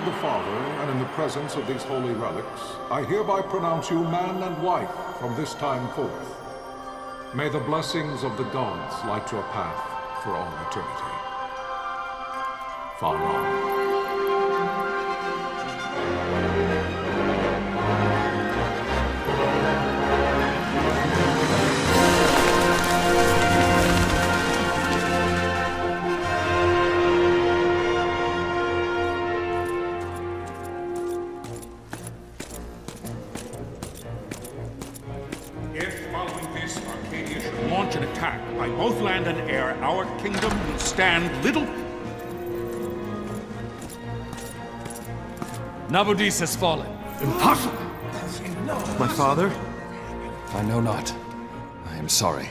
of the Father, and in the presence of these holy relics, I hereby pronounce you man and wife from this time forth. May the blessings of the gods light your path for all eternity. Far on. Launch an attack by both land and air, our kingdom will stand little... Nabudis has fallen. Impossible! My father? I know not. I am sorry.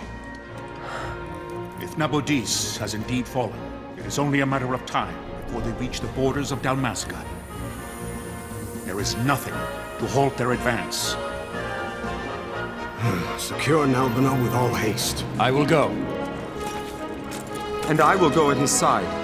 If Nabudis has indeed fallen, it is only a matter of time before they reach the borders of Dalmasca. There is nothing to halt their advance. Secure Nalbina with all haste. I will go. And I will go at his side.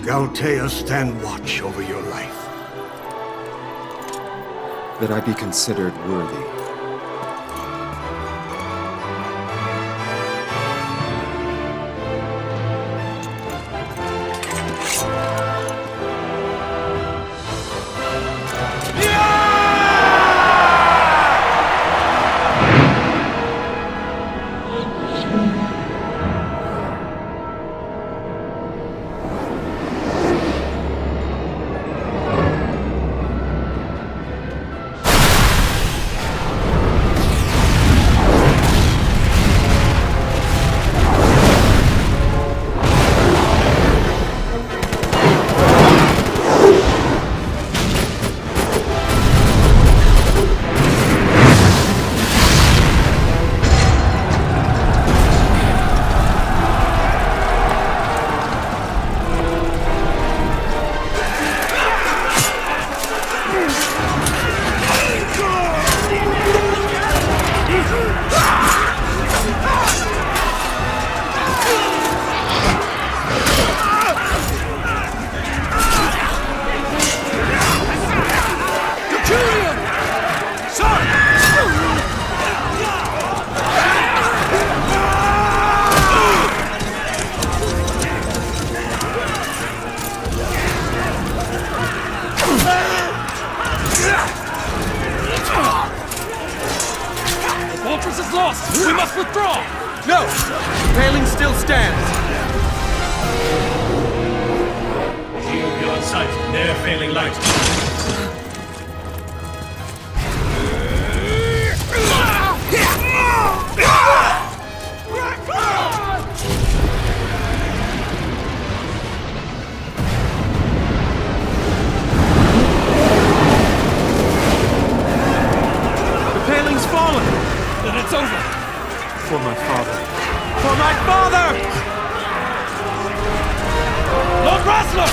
Galtea, stand watch over your life. That I be considered worthy. We must withdraw! No! The paling still stands! Shield beyond sight, ne'er failing light. The paling's fallen! Then it's over! For my father. For my father! Lord Rasler!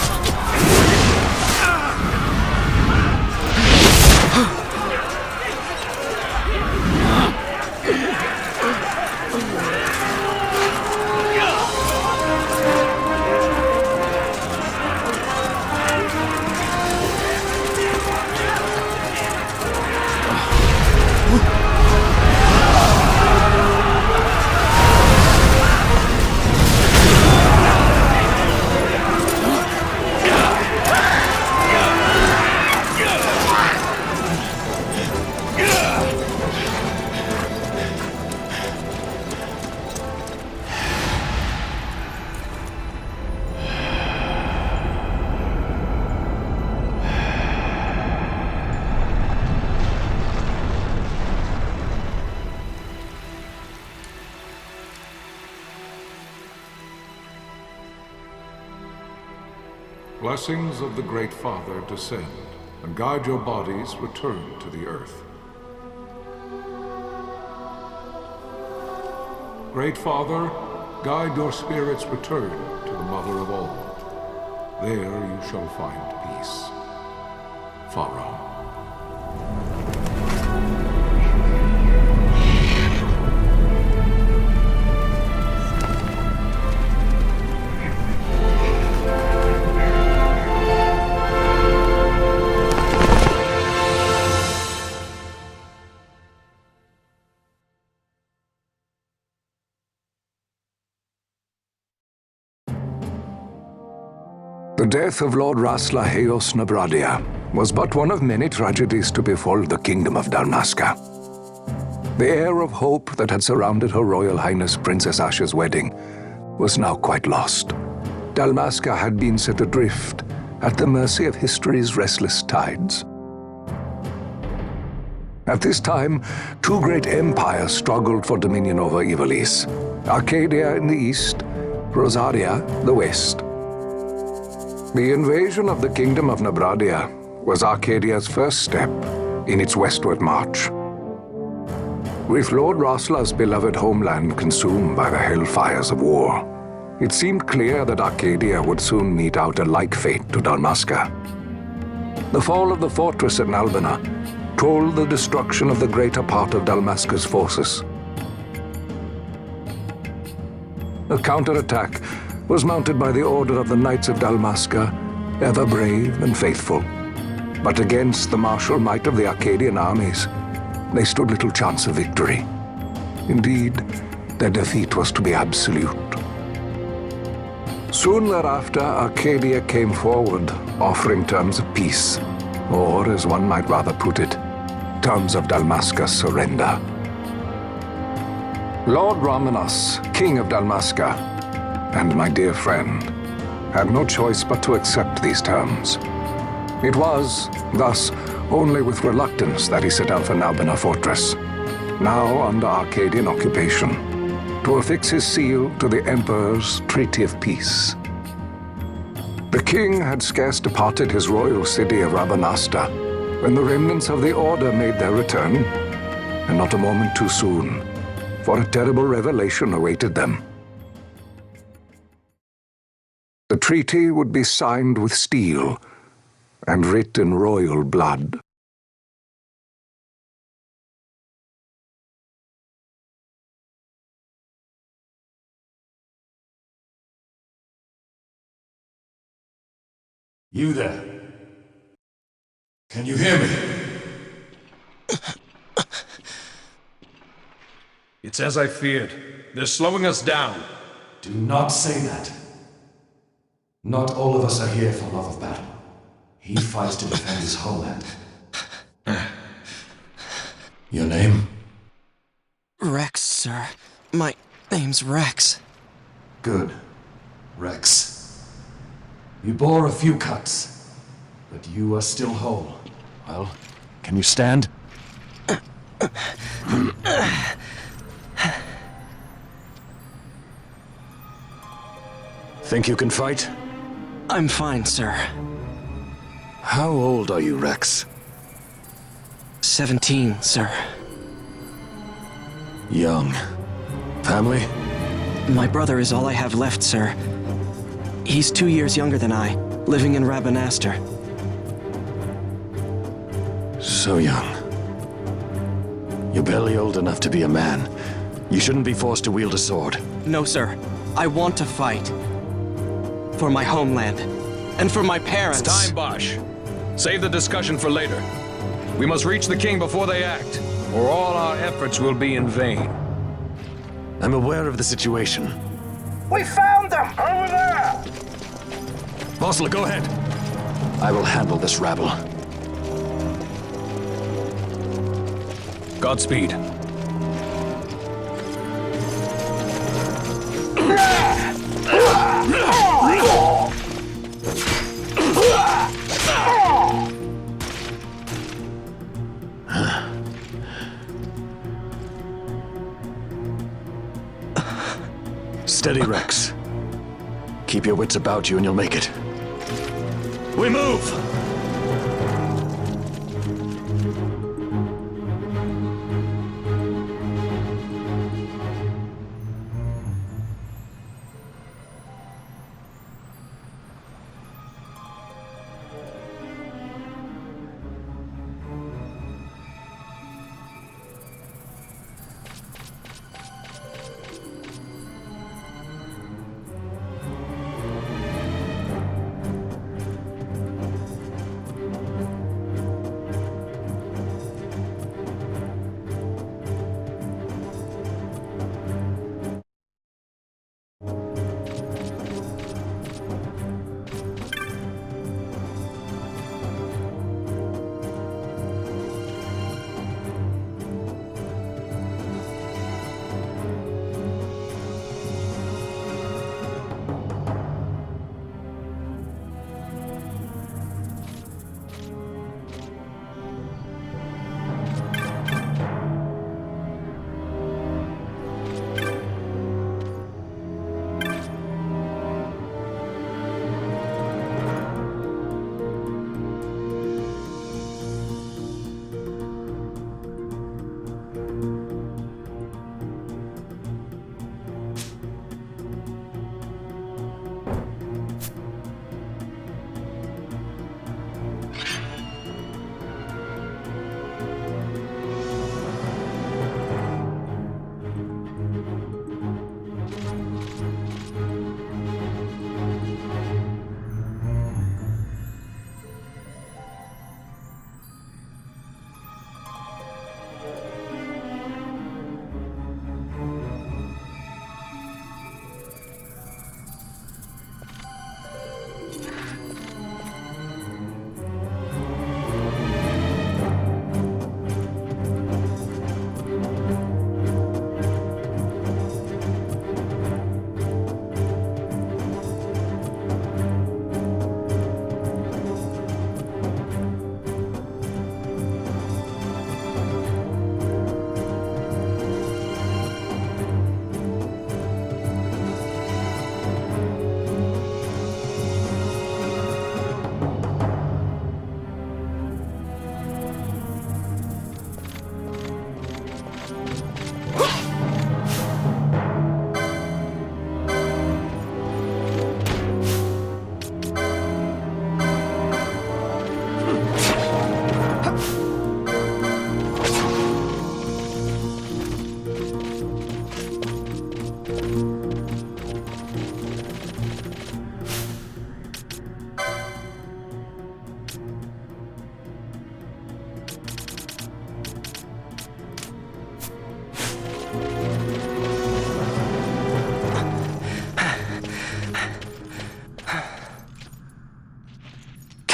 blessings of the Great Father descend, and guide your bodies return to the earth. Great Father, guide your spirits return to the Mother of all. There you shall find peace. Pharaoh. The death of Lord Rasla Heos Nabradia was but one of many tragedies to befall the Kingdom of Dalmasca. The air of hope that had surrounded Her Royal Highness Princess Asha's wedding was now quite lost. Dalmasca had been set adrift at the mercy of history's restless tides. At this time, two great empires struggled for dominion over Ivalice: Arcadia in the east, Rosaria the west. The invasion of the Kingdom of Nabradia was Arcadia's first step in its westward march. With Lord Rasla's beloved homeland consumed by the hellfires of war, it seemed clear that Arcadia would soon mete out a like fate to Dalmasca. The fall of the fortress at Nalbina told the destruction of the greater part of Dalmasca's forces. A counterattack was mounted by the order of the Knights of Dalmasca, ever brave and faithful. But against the martial might of the Arcadian armies, they stood little chance of victory. Indeed, their defeat was to be absolute. Soon thereafter, Arcadia came forward, offering terms of peace, or, as one might rather put it, terms of Dalmasca's surrender. Lord Ramenas, King of Dalmasca, and my dear friend, had no choice but to accept these terms. It was, thus, only with reluctance that he set out for Nalbina Fortress, now under Arcadian occupation, to affix his seal to the Emperor's Treaty of Peace. The king had scarce departed his royal city of Rabanasta when the remnants of the Order made their return, and not a moment too soon, for a terrible revelation awaited them. The treaty would be signed with steel and writ in royal blood. You there? Can you hear me? It's as I feared. They're slowing us down. Do not say that. Not all of us are here for love of battle. He fights to defend his homeland. Your name? Rex, sir. My name's Rex. Good. Rex. You bore a few cuts, but you are still whole. Well, can you stand? Think you can fight? I'm fine, sir. How old are you, Rex? 17, sir. Young. Family? My brother is all I have left, sir. He's 2 years younger than I, living in Rabanaster. So young. You're barely old enough to be a man. You shouldn't be forced to wield a sword. No, sir. I want to fight. For my homeland. And for my parents. It's time, Bosch. Save the discussion for later. We must reach the king before they act, or all our efforts will be in vain. I'm aware of the situation. We found them! Over there! Bosler, go ahead. I will handle this rabble. Godspeed. Steady, Rex. Keep your wits about you and you'll make it. We move!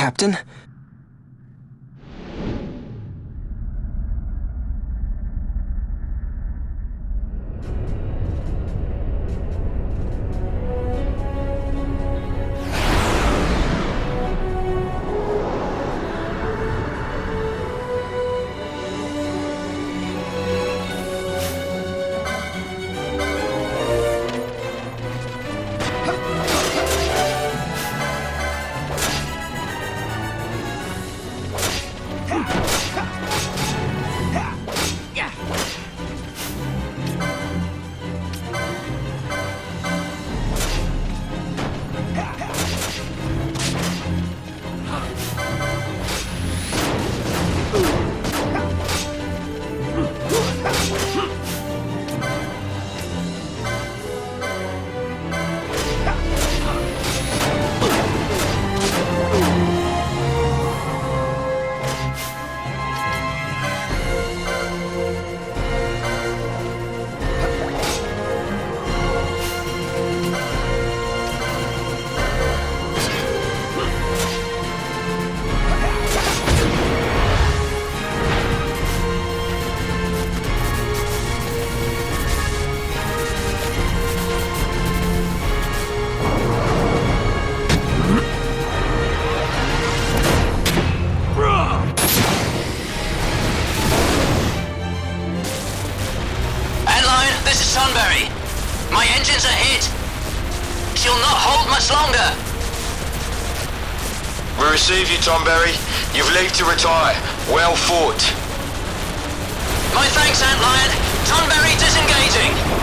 Captain? receive you, Tomberry. You've leave to retire. Well fought. My thanks, Antlion. Tonberry disengaging.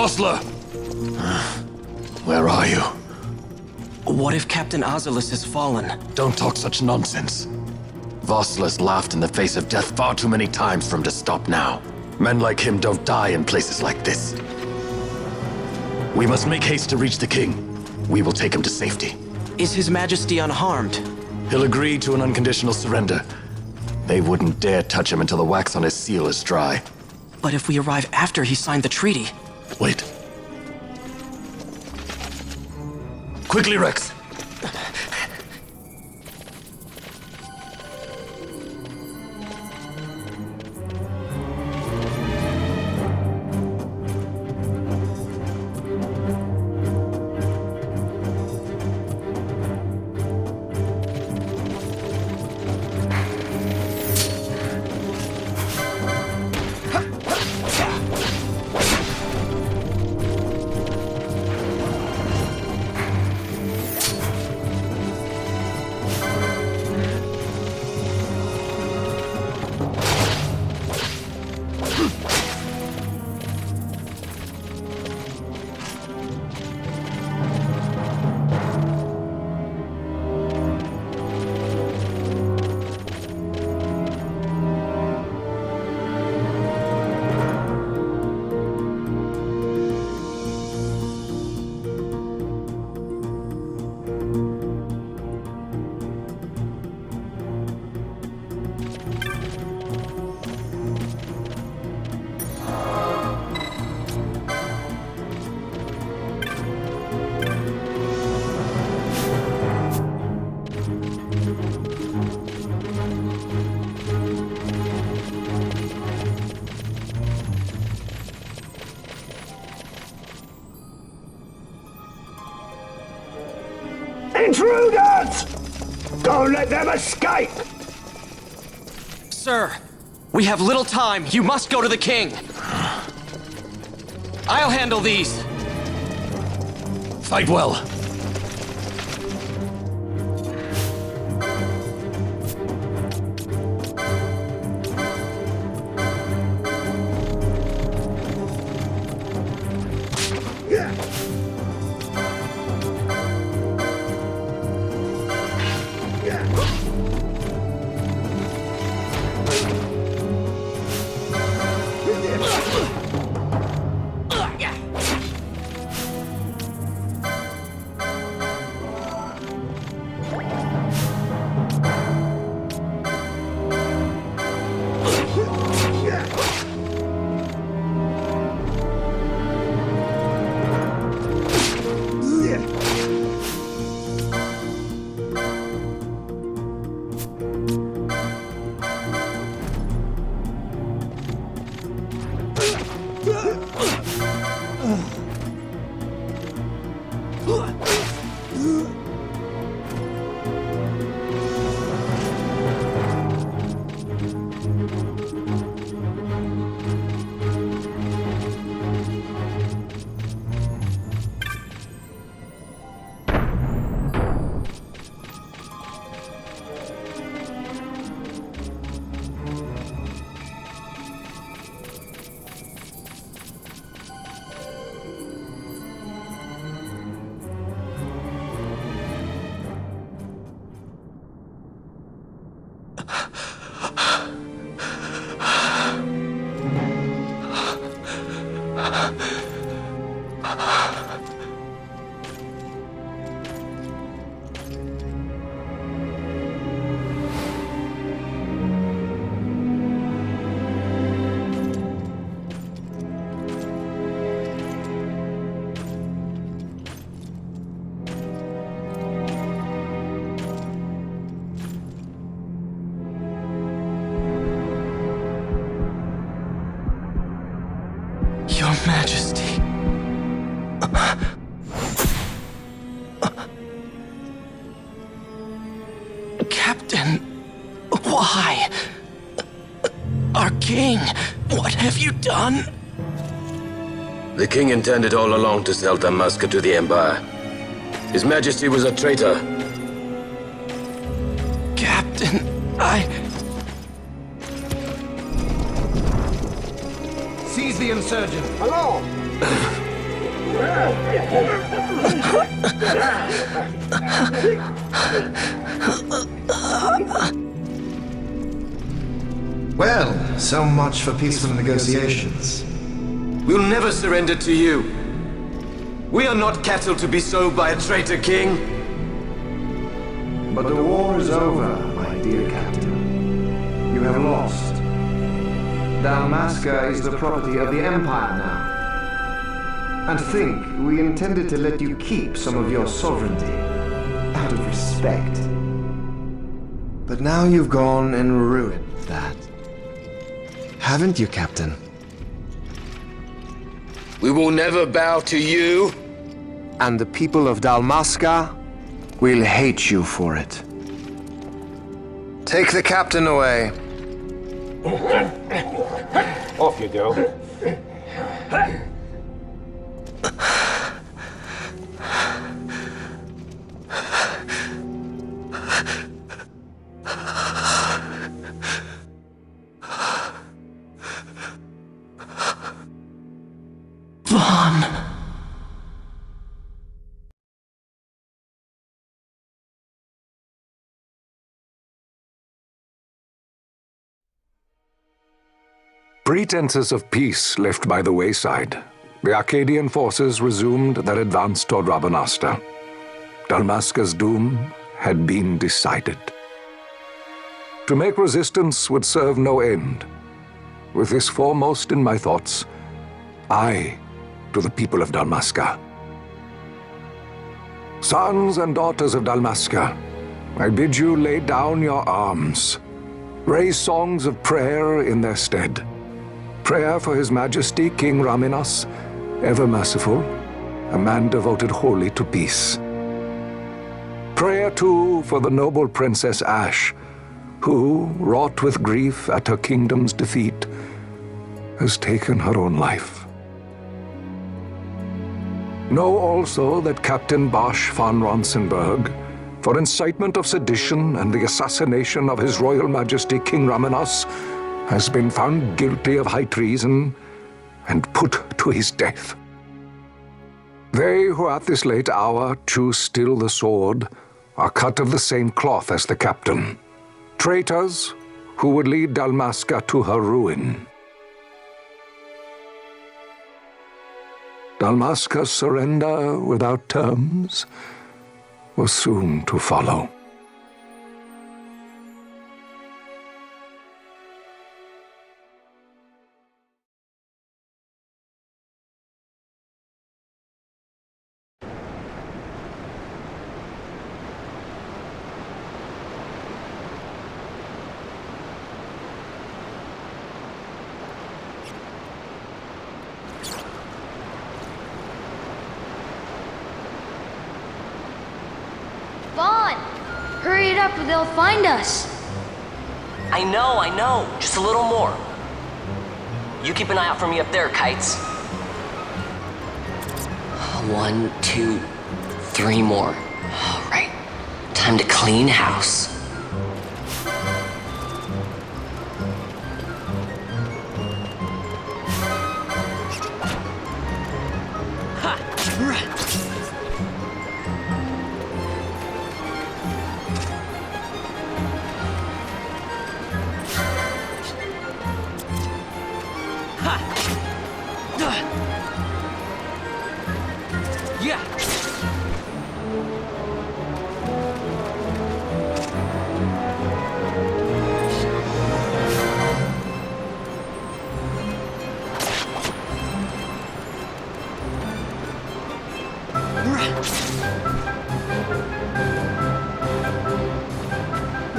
Vossler! Where are you? What if Captain Azulis has fallen? Don't talk such nonsense. Vossler's laughed in the face of death far too many times for him to stop now. Men like him don't die in places like this. We must make haste to reach the king. We will take him to safety. Is His Majesty unharmed? He'll agree to an unconditional surrender. They wouldn't dare touch him until the wax on his seal is dry. But if we arrive after he signed the treaty... Wait. Quickly, Rex! Intruders! Don't let them escape! Sir, we have little time. You must go to the king. I'll handle these. Fight well. Your Majesty. Captain, why? Our king, what have you done? The king intended all along to sell Dalmasca to the Empire. His Majesty was a traitor. Captain, Seize the insurgent. Hello! Well, so much for peaceful negotiations. We'll never surrender to you. We are not cattle to be sold by a traitor king. But the war is over, my dear captain. You have lost. Dalmasca is the property of the Empire now. And to think we intended to let you keep some of your sovereignty, out of respect. But now you've gone and ruined that. Haven't you, Captain? We will never bow to you. And the people of Dalmasca will hate you for it. Take the captain away. Off you go. Vaughn. Pretenses of peace left by the wayside, the Arcadian forces resumed their advance toward Rabanasta. Dalmasca's doom had been decided. To make resistance would serve no end. With this foremost in my thoughts, I to the people of Dalmasca. Sons and daughters of Dalmasca, I bid you lay down your arms. Raise songs of prayer in their stead. Prayer for His Majesty King Raminas, ever merciful, a man devoted wholly to peace. Prayer, too, for the noble Princess Ash, who, wrought with grief at her kingdom's defeat, has taken her own life. Know also that Captain Bosch von Ronsenberg, for incitement of sedition and the assassination of His Royal Majesty King Raminas, has been found guilty of high treason and put to his death. They who at this late hour choose still the sword are cut of the same cloth as the captain, traitors who would lead Dalmasca to her ruin. Dalmasca's surrender without terms was soon to follow. Vaughn! Hurry it up or they'll find us! I know. Just a little more. You keep an eye out for me up there, Kites. 1, 2, 3 more. All right. Time to clean house.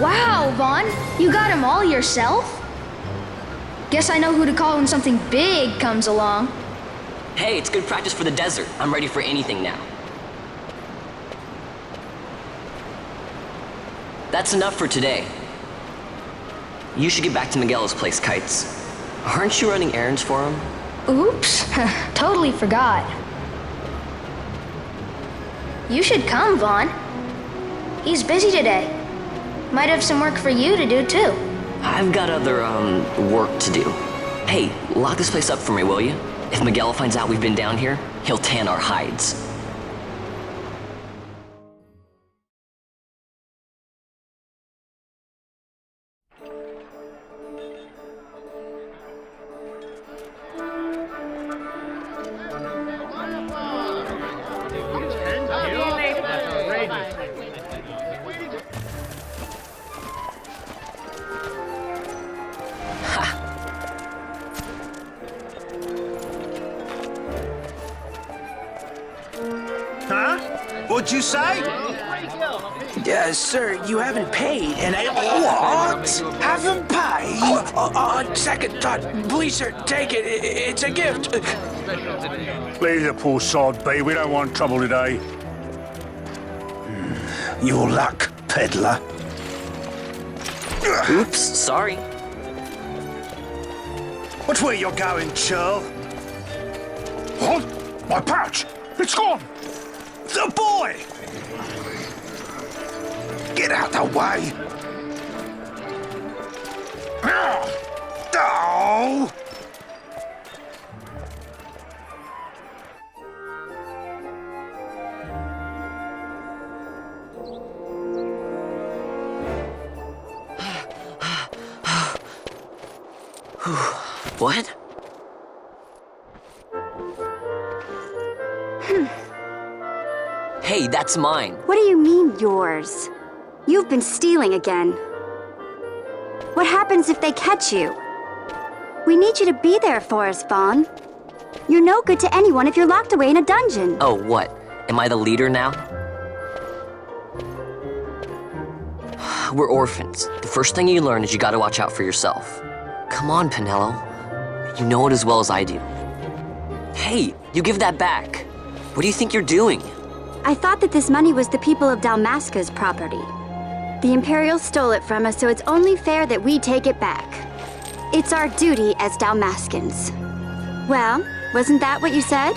Wow, Vaughn, you got him all yourself? Guess I know who to call when something big comes along. Hey, it's good practice for the desert. I'm ready for anything now. That's enough for today. You should get back to Miguel's place, Kites. Aren't you running errands for him? Oops, totally forgot. You should come, Vaughn. He's busy today. Might have some work for you to do, too. I've got other, work to do. Hey, lock this place up for me, will you? If Miguel finds out we've been down here, he'll tan our hides. Huh? What'd you say? Sir, you haven't paid, and I... What? Haven't paid? On second thought, please, sir, take it. It's a gift. Leave the poor sod be. We don't want trouble today. Your luck, peddler. Oops, sorry. Watch where you're going, churl. What? My pouch! It's gone! The boy! Get out the way! Oh! What? Hey, that's mine. What do you mean, yours? You've been stealing again. What happens if they catch you? We need you to be there for us, Vaughn. You're no good to anyone if you're locked away in a dungeon. Oh, what? Am I the leader now? We're orphans. The first thing you learn is you gotta watch out for yourself. Come on, Pinello. You know it as well as I do. Hey, you give that back. What do you think you're doing? I thought that this money was the people of Dalmasca's property. The Imperials stole it from us, so it's only fair that we take it back. It's our duty as Dalmascans. Well, wasn't that what you said?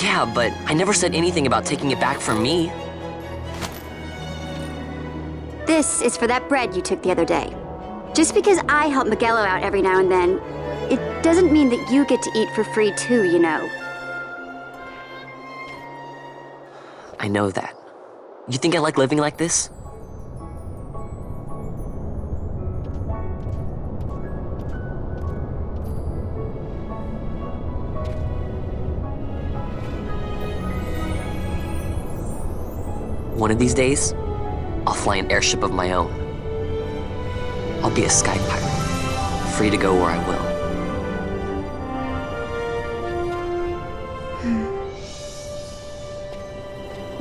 Yeah, but I never said anything about taking it back from me. This is for that bread you took the other day. Just because I help Miguelo out every now and then, it doesn't mean that you get to eat for free too, you know. I know that. You think I like living like this? One of these days, I'll fly an airship of my own. I'll be a sky pirate, free to go where I will.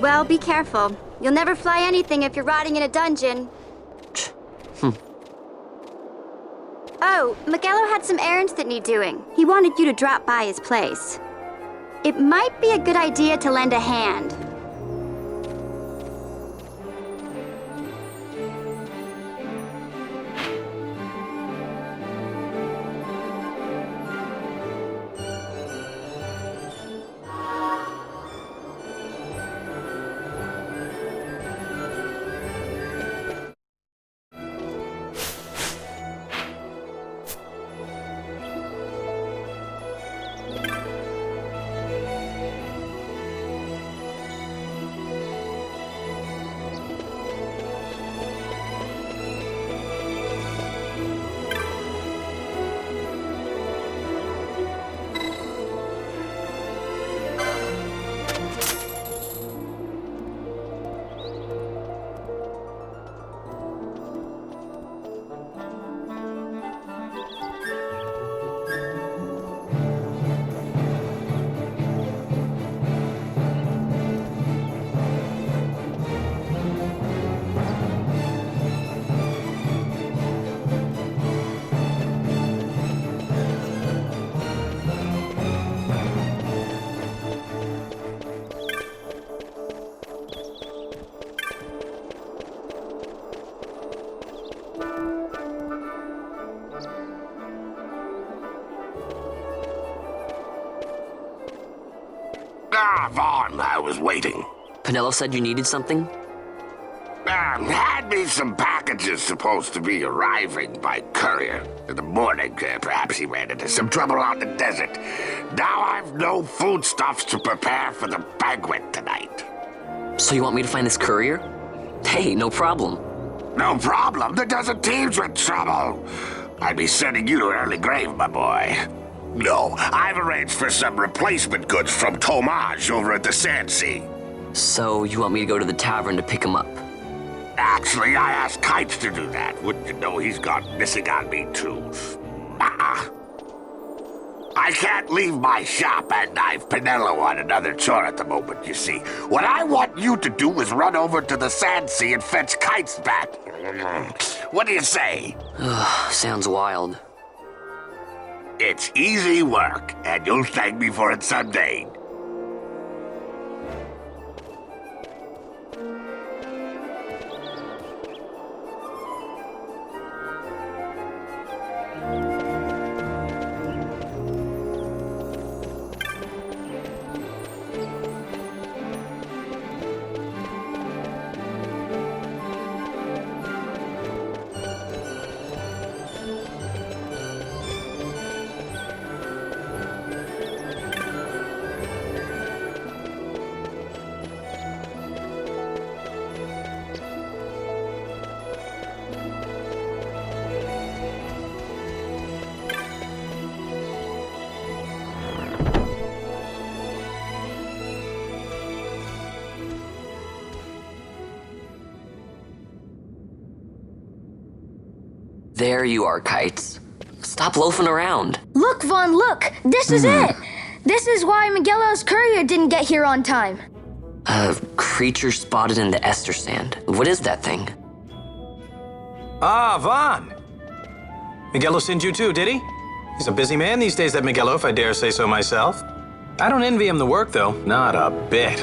Well, be careful. You'll never fly anything if you're rotting in a dungeon. Oh, Miguelo had some errands that need doing. He wanted you to drop by his place. It might be a good idea to lend a hand. Vaughn, I was waiting. Penelo said you needed something? Had me some packages supposed to be arriving by courier. In the morning, perhaps he ran into some trouble out in the desert. Now I've no foodstuffs to prepare for the banquet tonight. So you want me to find this courier? Hey, no problem. No problem. The desert teems with trouble. I'd be sending you to an early grave, my boy. No, I've arranged for some replacement goods from Tomage over at the Sand Sea. So you want me to go to the tavern to pick him up? Actually, I asked Kites to do that. Wouldn't you know he's gone missing on me, too. I can't leave my shop, and I've Penelo on another chore at the moment, you see. What I want you to do is run over to the Sand Sea and fetch Kites back. What do you say? Sounds wild. It's easy work, and you'll thank me for it someday. There you are, Kites. Stop loafing around. Look, Vaughn, look! This is it! This is why Miguelo's courier didn't get here on time. A creature spotted in the Ester Sand. What is that thing? Ah, Vaughn! Miguelo sent you too, did he? He's a busy man these days, that Miguelo, if I dare say so myself. I don't envy him the work, though. Not a bit.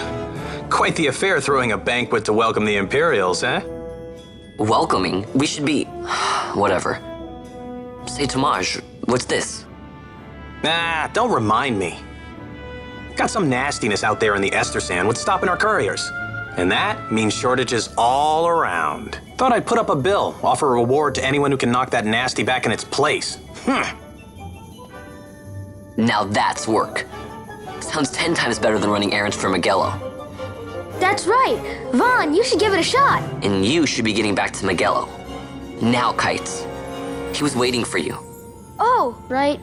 Quite the affair throwing a banquet to welcome the Imperials, eh? Welcoming? We should be... whatever. Say, Tomage, what's this? Nah, don't remind me. Got some nastiness out there in the Ester Sand. What's stopping our couriers? And that means shortages all around. Thought I'd put up a bill, offer a reward to anyone who can knock that nasty back in its place. Now that's work. Sounds 10 times better than running errands for Miguelo. That's right! Vaughn, you should give it a shot! And you should be getting back to Miguelo. Now, Kites. He was waiting for you. Oh, right.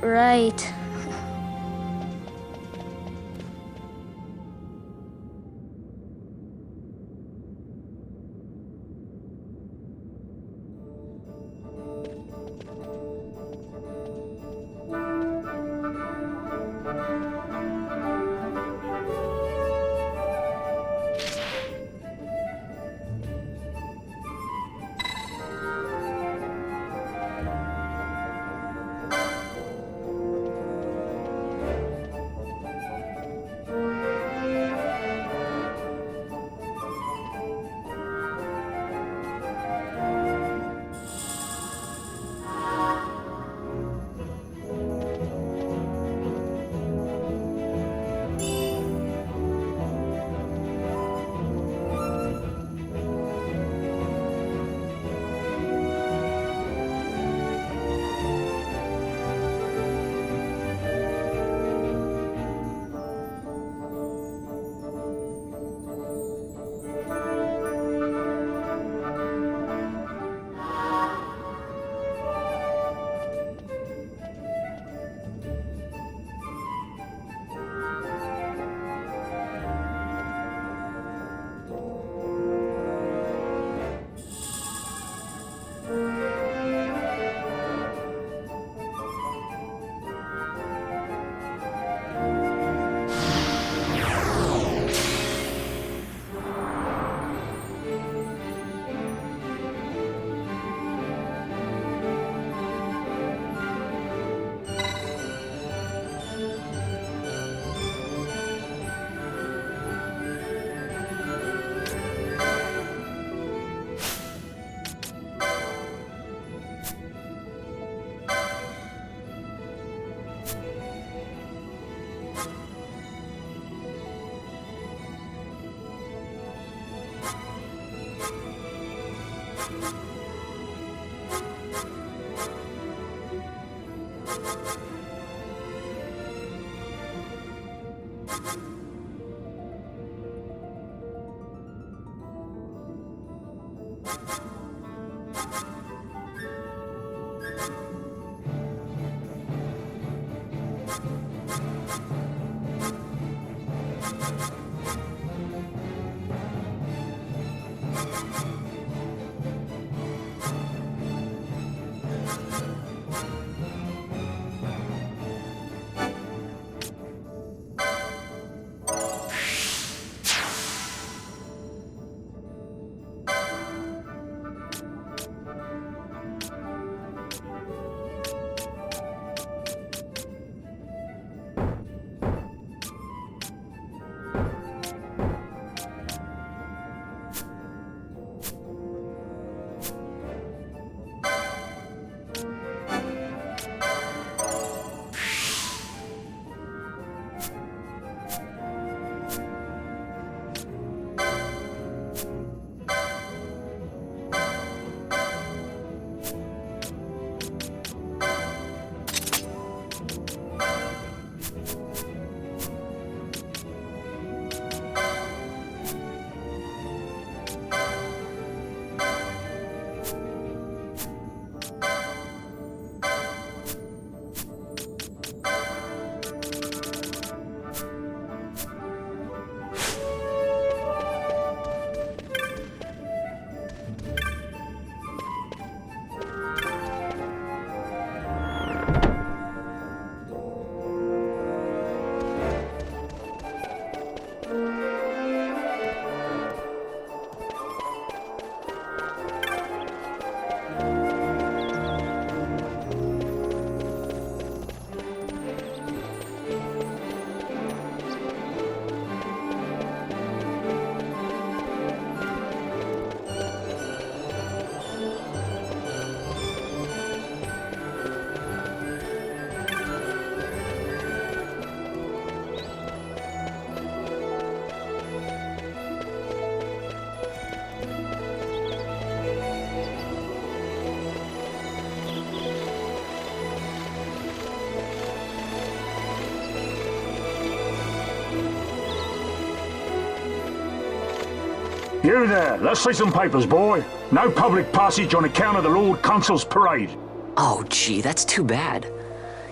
You there, let's see some papers, boy. No public passage on account of the Lord Consul's parade. Oh, gee, that's too bad.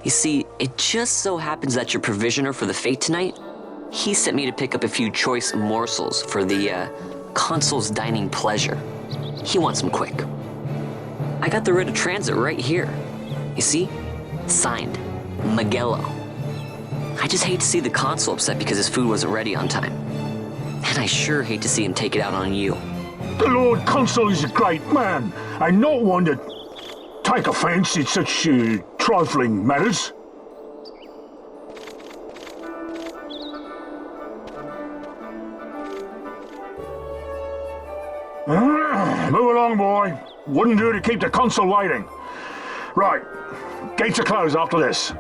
You see, it just so happens that your provisioner for the fete tonight, he sent me to pick up a few choice morsels for the, Consul's dining pleasure. He wants them quick. I got the writ of transit right here. You see? Signed, Magello. I just hate to see the Consul upset because his food wasn't ready on time. And I sure hate to see him take it out on you. The Lord Consul is a great man, and not one to take offence in such trifling matters. Move along, boy. Wouldn't do to keep the Consul waiting. Right, gates are closed after this.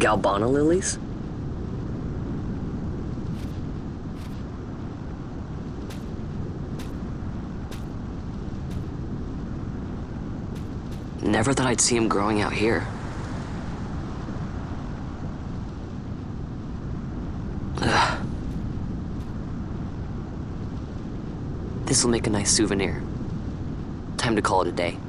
Galbana lilies? Never thought I'd see him growing out here. Ugh. This'll make a nice souvenir. Time to call it a day.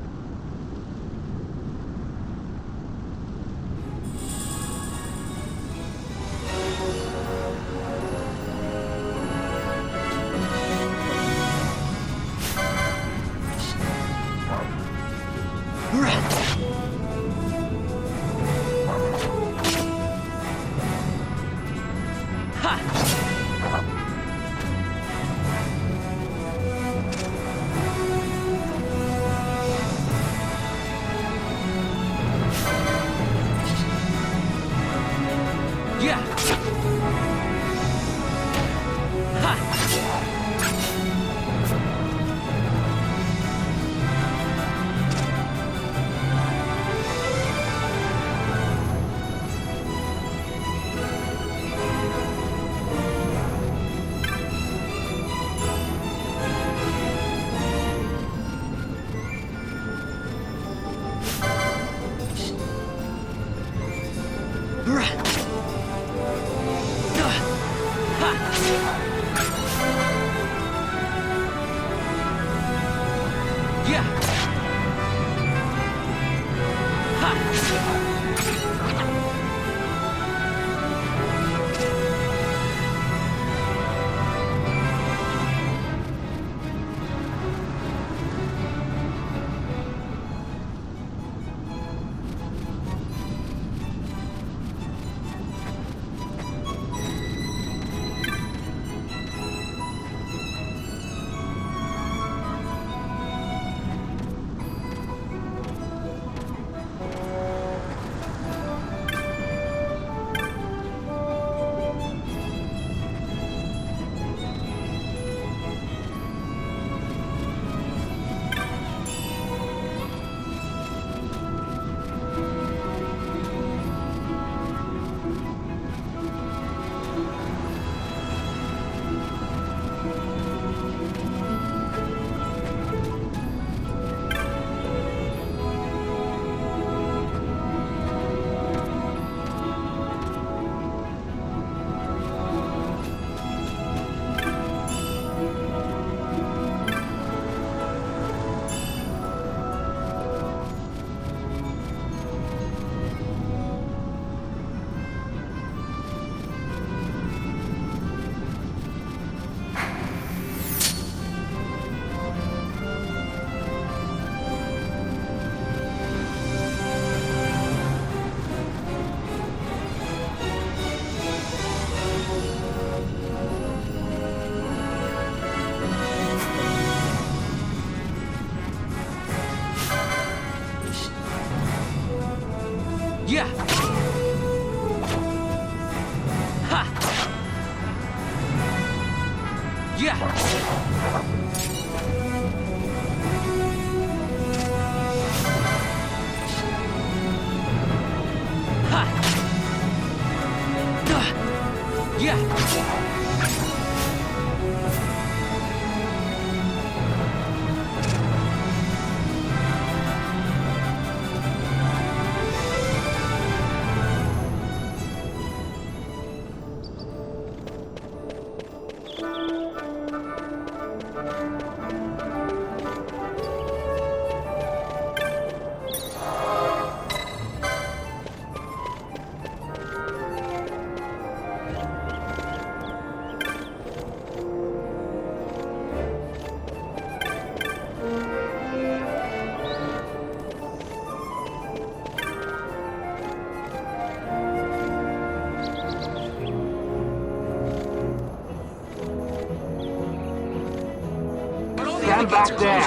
Stand back there.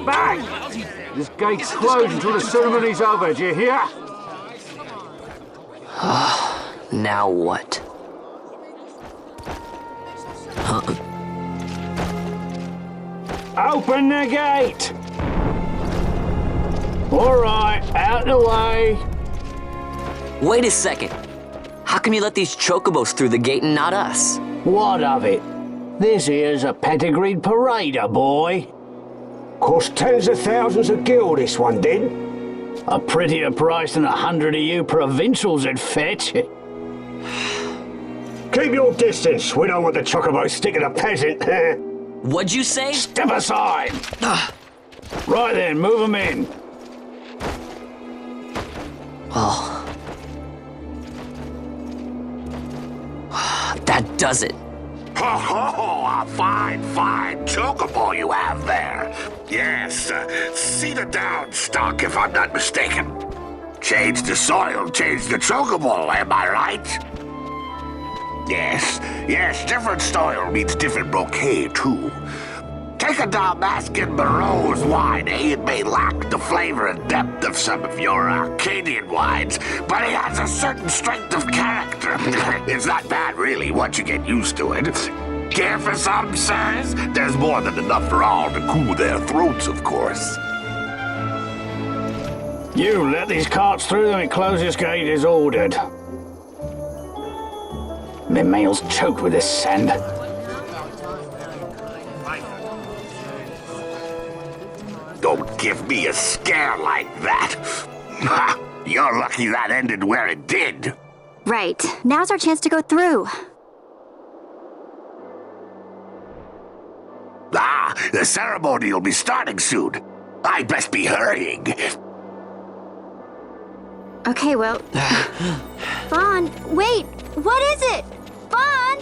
Back! This gate's closed until the ceremony's over, do you hear? Now what? Open the gate! All right, out the way. Wait a second. How come you let these chocobos through the gate and not us? What of it? This here's a pedigreed parader, boy. Cost tens of thousands of gil, this one did. A prettier price than 100 of you provincials would fetch. Keep your distance. We don't want the chocobo sticking a peasant. What'd you say? Step aside. Right then, move them in. Well, that does it. Oh, a fine chocobo you have there. Yes, cedar down stock, if I'm not mistaken. Change the soil, change the chocobo, am I right? Yes, different soil means different bouquet, too. Take a Dalmascan Barrow's wine, It may lack the flavor and depth of some of your Arcadian wines, but he has a certain strength of character. It's not bad, really, once you get used to it. Care for some, sirs? There's more than enough for all to cool their throats, of course. You let these carts through and close this gate as ordered. My mail's choked with this sand. Don't give me a scare like that. You're lucky that ended where it did. Right. Now's our chance to go through. The ceremony will be starting soon. I'd best be hurrying. Okay, well... Vaughn, wait! What is it? Vaughn!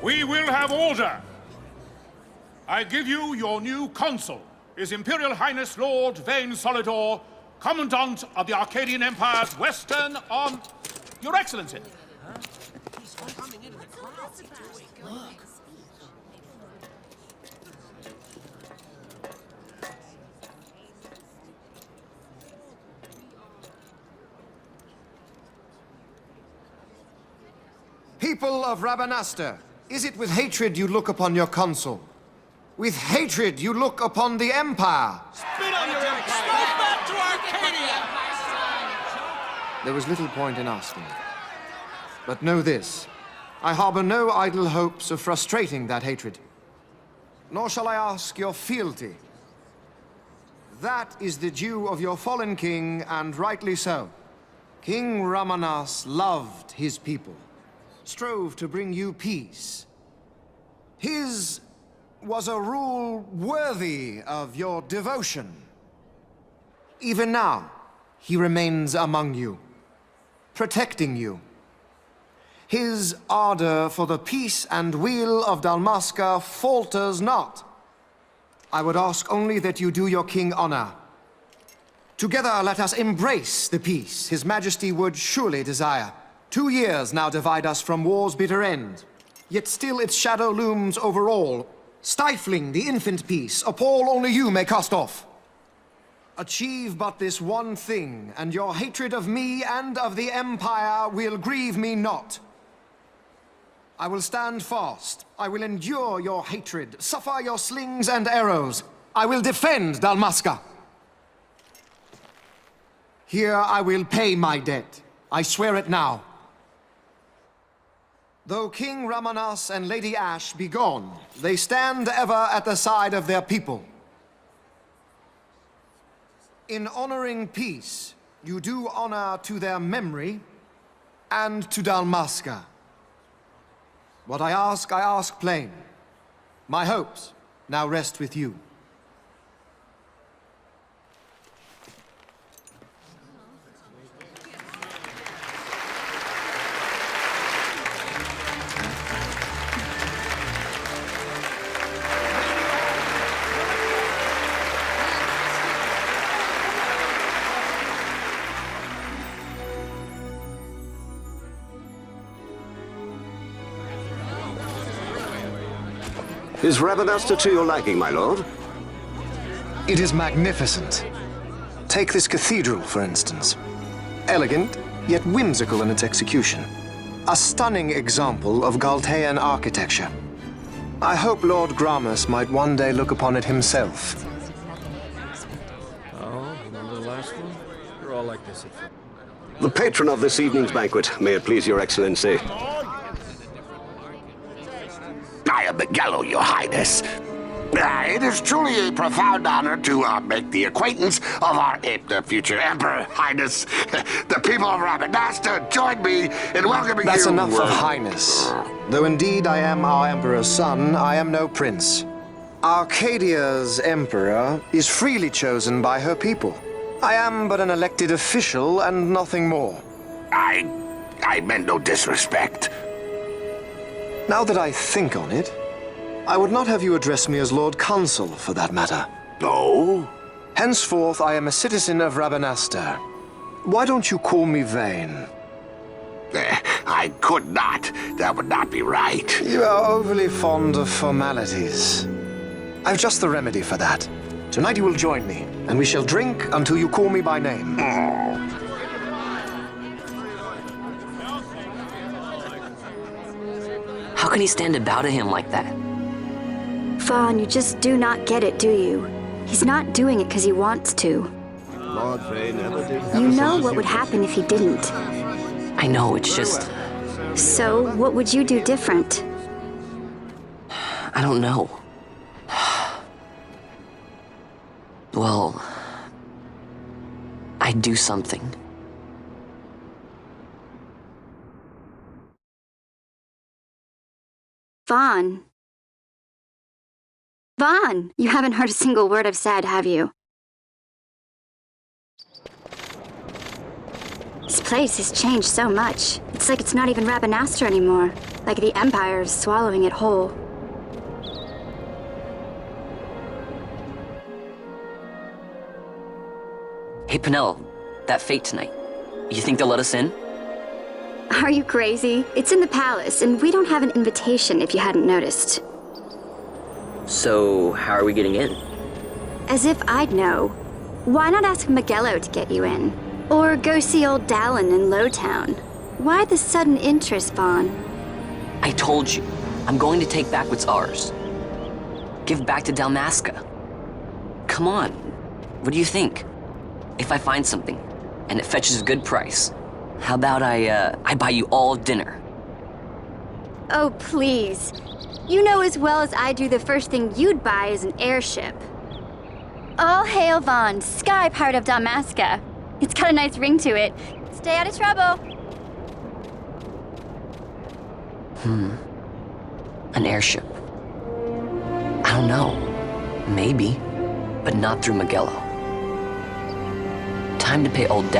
We will have order. I give you your new consul, His Imperial Highness Lord Vane Solidor, Commandant of the Arcadian Empire's Western on... Your Excellency. People of Rabanastre, is it with hatred you look upon your consul? With hatred you look upon the Empire? Spit on your empire! Go back to Arcadia! There was little point in asking. But know this, I harbor no idle hopes of frustrating that hatred. Nor shall I ask your fealty. That is the due of your fallen king, and rightly so. King Ramanas loved his people, strove to bring you peace. His was a rule worthy of your devotion. Even now, he remains among you, protecting you. His ardor for the peace and weal of Dalmasca falters not. I would ask only that you do your king honor. Together let us embrace the peace His Majesty would surely desire. 2 years now divide us from war's bitter end, yet still its shadow looms over all, stifling the infant peace a pall only you may cast off. Achieve but this one thing, and your hatred of me and of the Empire will grieve me not. I will stand fast. I will endure your hatred, suffer your slings and arrows. I will defend Dalmasca. Here I will pay my debt. I swear it now. Though King Ramanas and Lady Ash be gone, they stand ever at the side of their people. In honoring peace, you do honor to their memory and to Dalmasca. What I ask plain. My hopes now rest with you. Is Rabanasta to your liking, my lord? It is magnificent. Take this cathedral, for instance. Elegant, yet whimsical in its execution. A stunning example of Galtean architecture. I hope Lord Gramus might one day look upon it himself. Oh, remember the last one? You're all like this. The patron of this evening's banquet, may it please your excellency. I am Miguel, your highness. It is truly a profound honor to make the acquaintance of our future emperor, highness. The people of Rabanasta join me in welcoming you. That's enough of highness. Though indeed I am our emperor's son, I am no prince. Arcadia's emperor is freely chosen by her people. I am but an elected official and nothing more. I meant no disrespect. Now that I think on it, I would not have you address me as Lord Consul, for that matter. No? Henceforth, I am a citizen of Rabanasta. Why don't you call me Vane? I could not. That would not be right. You are overly fond of formalities. I've just the remedy for that. Tonight you will join me, and we shall drink until you call me by name. How can he stand about to him like that? Fawn, you just do not get it, do you? He's not doing it because he wants to. Lord Vane never did. You know what would happen if he didn't. I know, it's just... So, what would you do different? I don't know. Well... I'd do something. Vaughn. Vaughn! You haven't heard a single word I've said, have you? This place has changed so much. It's like it's not even Rabanasta anymore. Like the Empire is swallowing it whole. Hey, Penel, that fete tonight. You think they'll let us in? Are you crazy? It's in the palace, and we don't have an invitation if you hadn't noticed. So, how are we getting in? As if I'd know. Why not ask Magello to get you in? Or go see old Dallin in Lowtown? Why the sudden interest, Vaughn? I told you, I'm going to take back what's ours. Give back to Dalmasca. Come on, what do you think? If I find something, and it fetches a good price, how about I buy you all dinner? Oh, please. You know as well as I do the first thing you'd buy is an airship. All hail Vaughn, sky part of Dalmasca. It's got a nice ring to it. Stay out of trouble. An airship. I don't know. Maybe. But not through Magello. Time to pay old